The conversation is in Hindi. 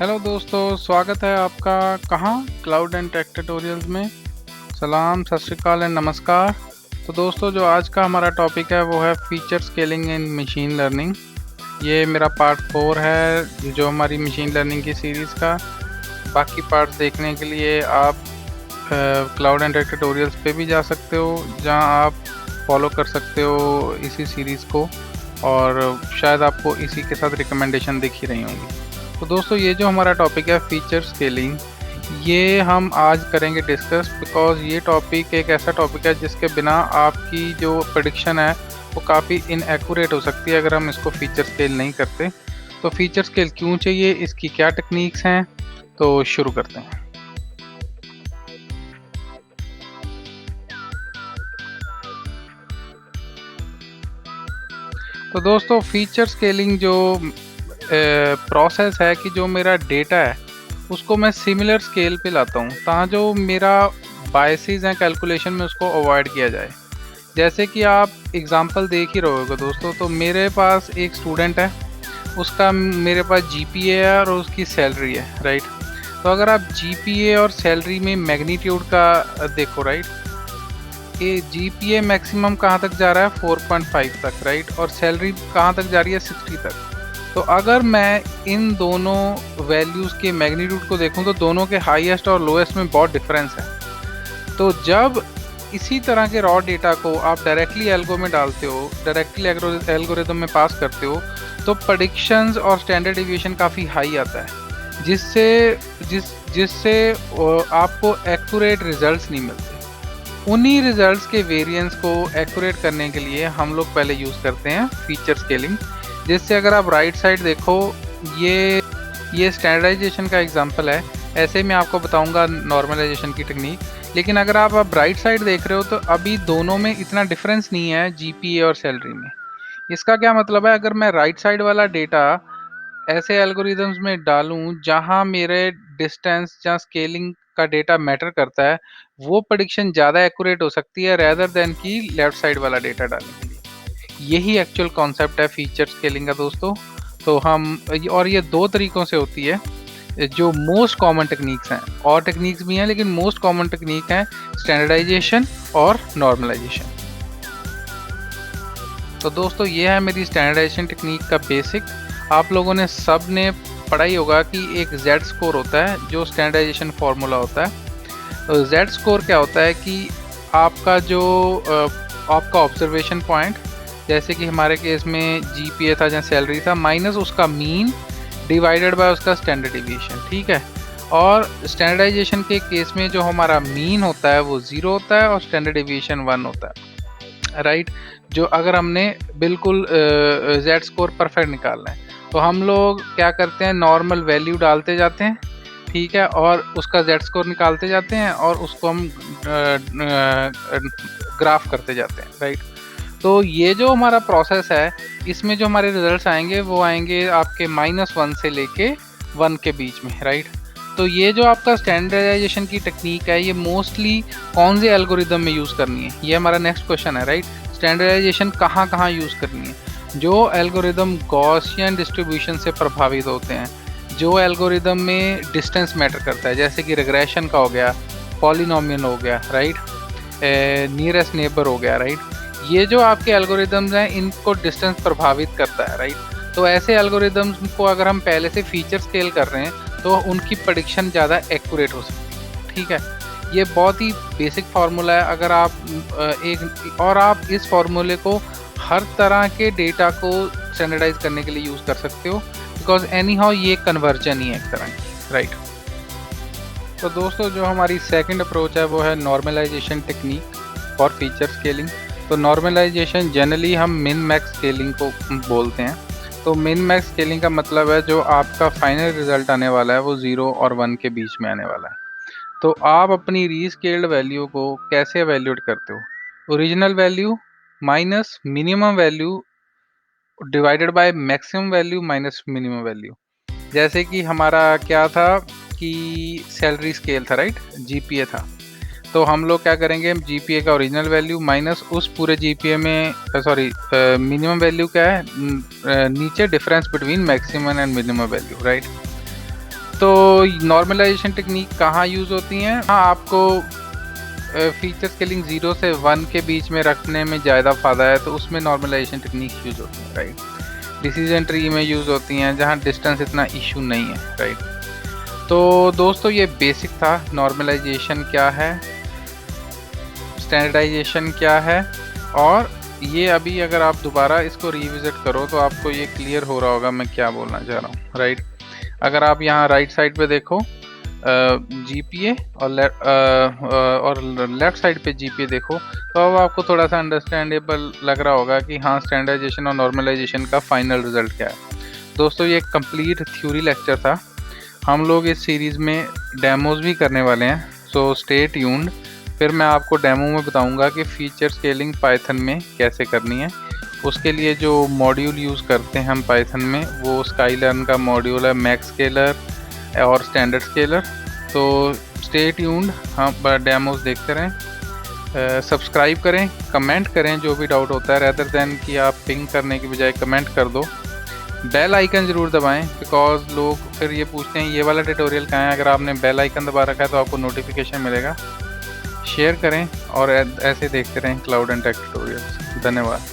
हेलो दोस्तों, स्वागत है आपका कहाँ क्लाउड एंड टेक ट्यूटोरियल्स में। सलाम, सत श्री अकाल एंड नमस्कार। तो दोस्तों, जो आज का हमारा टॉपिक है वो है फीचर स्केलिंग इन मशीन लर्निंग। ये मेरा पार्ट 4 है जो हमारी मशीन लर्निंग की सीरीज़ का। बाकी पार्ट्स देखने के लिए आप क्लाउड एंड टेक ट्यूटोरियल्स पे भी जा सकते हो, जहाँ आप फॉलो कर सकते हो इसी सीरीज़ को, और शायद आपको इसी के साथ रिकमेंडेशन दिख ही रही होंगी। तो दोस्तों, ये जो हमारा टॉपिक है फीचर स्केलिंग, ये हम आज करेंगे डिस्कस, बिकॉज ये टॉपिक एक ऐसा टॉपिक है जिसके बिना आपकी जो प्रेडिक्शन है वो काफ़ी इनएक्यूरेट हो सकती है अगर हम इसको फीचर स्केल नहीं करते। तो फीचर स्केल क्यों चाहिए, इसकी क्या टेक्निक्स हैं, तो शुरू करते हैं। तो दोस्तों, फीचर स्केलिंग जो प्रोसेस है कि जो मेरा डेटा है उसको मैं सिमिलर स्केल पे लाता हूँ, ताकि जो मेरा बायसेस हैं कैलकुलेशन में उसको अवॉइड किया जाए। जैसे कि आप एग्जांपल देख ही रहे होगे दोस्तों, तो मेरे पास एक स्टूडेंट है, उसका मेरे पास जीपीए है और उसकी सैलरी है, राइट। तो अगर आप जीपीए और सैलरी में मैग्नीट्यूड का देखो, राइट, ये जीपीए मैक्सिमम कहाँ तक जा रहा है 4.5 तक, राइट, और सैलरी कहाँ तक जा रही है 60 तक। तो अगर मैं इन दोनों वैल्यूज़ के मैग्नीट्यूड को देखूं तो दोनों के हाईएस्ट और लोएस्ट में बहुत डिफरेंस है। तो जब इसी तरह के रॉ डेटा को आप डायरेक्टली एल्गो में डालते हो, डायरेक्टली एल्गोरिदम में पास करते हो, तो प्रेडिक्शंस और स्टैंडर्ड डिविएशन काफ़ी हाई आता है, जिससे आपको एक्यूरेट रिजल्ट्स नहीं मिलते। उन्हीं रिजल्ट्स के वेरिएंस को एक्यूरेट करने के लिए हम लोग पहले यूज़ करते हैं फीचर स्केलिंग। जिससे अगर आप राइट साइड देखो, ये स्टैंडर्डाइजेशन का एग्जांपल है। ऐसे मैं आपको बताऊंगा नॉर्मलाइजेशन की टेक्निक, लेकिन अगर आप राइट साइड देख रहे हो तो अभी दोनों में इतना डिफरेंस नहीं है जीपीए और सैलरी में। इसका क्या मतलब है, अगर मैं राइट साइड वाला डेटा ऐसे एल्गोरिदम्स में डालूं जहां मेरे डिस्टेंस या स्केलिंग का डेटा मैटर करता है, वो प्रेडिक्शन ज़्यादा एक्यूरेट हो सकती है रेदर देन कि लेफ्ट साइड वाला डेटा डालने। यही एक्चुअल कॉन्सेप्ट है फीचर स्केलिंग का दोस्तों। तो और ये दो तरीकों से होती है, जो मोस्ट कॉमन टेक्निक्स हैं। और टेक्निक्स भी हैं, लेकिन मोस्ट कॉमन टेक्निक है स्टैंडर्डाइजेशन और नॉर्मलाइजेशन। तो दोस्तों, ये है मेरी स्टैंडर्डाइजेशन टेक्निक का बेसिक। आप लोगों ने सब ने पढ़ा ही होगा कि एक जेड स्कोर होता है जो स्टैंडर्डाइजेशन फार्मूला होता है। तो जेड स्कोर क्या होता है कि आपका जो आपका ऑब्जर्वेशन पॉइंट, जैसे कि हमारे केस में जीपीए था या सैलरी था, माइनस उसका मीन डिवाइडेड बाय उसका स्टैंडर्ड डिवीएशन, ठीक है। और स्टैंडर्डाइजेशन के केस में जो हमारा मीन होता है वो 0 होता है और स्टैंडर्ड डिवीएशन 1 होता है, राइट। जो अगर हमने बिल्कुल जेड स्कोर परफेक्ट निकालना है तो हम लोग क्या करते हैं, नॉर्मल वैल्यू डालते जाते हैं, ठीक है, और उसका जेड स्कोर निकालते जाते हैं और उसको हम ग्राफ करते जाते हैं, राइट। तो ये जो हमारा प्रोसेस है, इसमें जो हमारे रिजल्ट्स आएंगे वो आएंगे आपके -1 से लेके 1 के बीच में, राइट। तो ये जो आपका स्टैंडर्डाइजेशन की टेक्निक है, ये मोस्टली कौन से एल्गोरिदम में यूज़ करनी है, ये हमारा नेक्स्ट क्वेश्चन है, राइट। स्टैंडर्डाइजेशन कहाँ कहाँ यूज़ करनी है? जो एल्गोरिदम गॉसियन डिस्ट्रीब्यूशन से प्रभावित होते हैं, जो एल्गोरिदम में डिस्टेंस मैटर करता है, जैसे कि रिग्रेशन का हो गया, पॉलिनोमियल हो गया, राइट, नियरेस्ट नेबर हो गया, राइट। ये जो आपके एल्गोरिदम्स हैं, इनको डिस्टेंस प्रभावित करता है, राइट। तो ऐसे एल्गोरिदम्स को अगर हम पहले से फीचर स्केल कर रहे हैं तो उनकी प्रेडिक्शन ज़्यादा एक्यूरेट हो सकती है, ठीक है। ये बहुत ही बेसिक फार्मूला है। अगर आप आप इस फार्मूले को हर तरह के डेटा को स्टैंडर्डाइज करने के लिए यूज़ कर सकते हो, बिकॉज एनी हाउ ये कन्वर्जन ही है एक तरह की, राइट। तो दोस्तों, जो हमारी सेकंड अप्रोच है वो है normalisation technique for feature scaling. तो नॉर्मलाइजेशन जनरली हम मिन मैक्स स्केलिंग को बोलते हैं। तो मिन मैक्स स्केलिंग का मतलब है जो आपका फाइनल रिजल्ट आने वाला है वो 0 और 1 के बीच में आने वाला है। तो आप अपनी रीस्केल्ड वैल्यू को कैसे एवेल्यूएट करते हो? Original value minus minimum value divided by maximum value minus minimum value. जैसे कि हमारा क्या था कि सैलरी स्केल था, राइट, जीपीए था। तो हम लोग क्या करेंगे, जीपीए का ओरिजिनल वैल्यू माइनस उस पूरे जीपीए में मिनिमम वैल्यू क्या है, नीचे difference between maximum and minimum value, right. तो नॉर्मलाइजेशन टेक्निक कहाँ यूज़ होती हैं? हाँ, आपको फीचर स्केलिंग 0 से 1 के बीच में रखने में ज़्यादा फ़ायदा है, तो उसमें नॉर्मलाइजेशन टेक्निक यूज़ होती है, राइट। डिसीजन ट्री में यूज़ होती हैं जहाँ डिस्टेंस इतना इशू नहीं है, राइट। तो दोस्तों ये बेसिक था, नॉर्मलाइजेशन क्या है, स्टैंडर्डाइजेशन क्या है, और ये अभी अगर आप दोबारा इसको रिविजिट करो तो आपको ये क्लियर हो रहा होगा मैं क्या बोलना चाह रहा हूँ, राइट। अगर आप यहाँ राइट साइड पे देखो GPA और लेफ्ट साइड पे GPA देखो, तो अब आपको थोड़ा सा अंडरस्टैंडेबल लग रहा होगा कि हाँ स्टैंडर्डाइजेशन और नॉर्मलाइजेशन का फाइनल रिजल्ट क्या है। दोस्तों ये कंप्लीट थ्योरी लेक्चर था। हम लोग इस सीरीज़ में डेमोज भी करने वाले हैं, सो स्टे ट्यून्ड। फिर मैं आपको डेमो में बताऊंगा कि फीचर स्केलिंग पाइथन में कैसे करनी है। उसके लिए जो मॉड्यूल यूज़ करते हैं हम पाइथन में, वो स्काईलर्न का मॉड्यूल है, मैक्स स्केलर और स्टैंडर्ड स्केलर। तो स्टे ट्यून्ड, हम डेमोज देखते रहें, सब्सक्राइब करें, कमेंट करें जो भी डाउट होता है, रेदर देन कि आप पिंग करने की बजाय कमेंट कर दो। बेल आइकन ज़रूर दबाएं, बिकॉज लोग फिर ये पूछते हैं ये वाला ट्यूटोरियल कहाँ है। अगर आपने बेल आइकन दबा रखा है तो आपको नोटिफिकेशन मिलेगा। शेयर करें और ऐसे देखते रहें क्लाउड एंड टेक ट्यूटोरियल्स। धन्यवाद।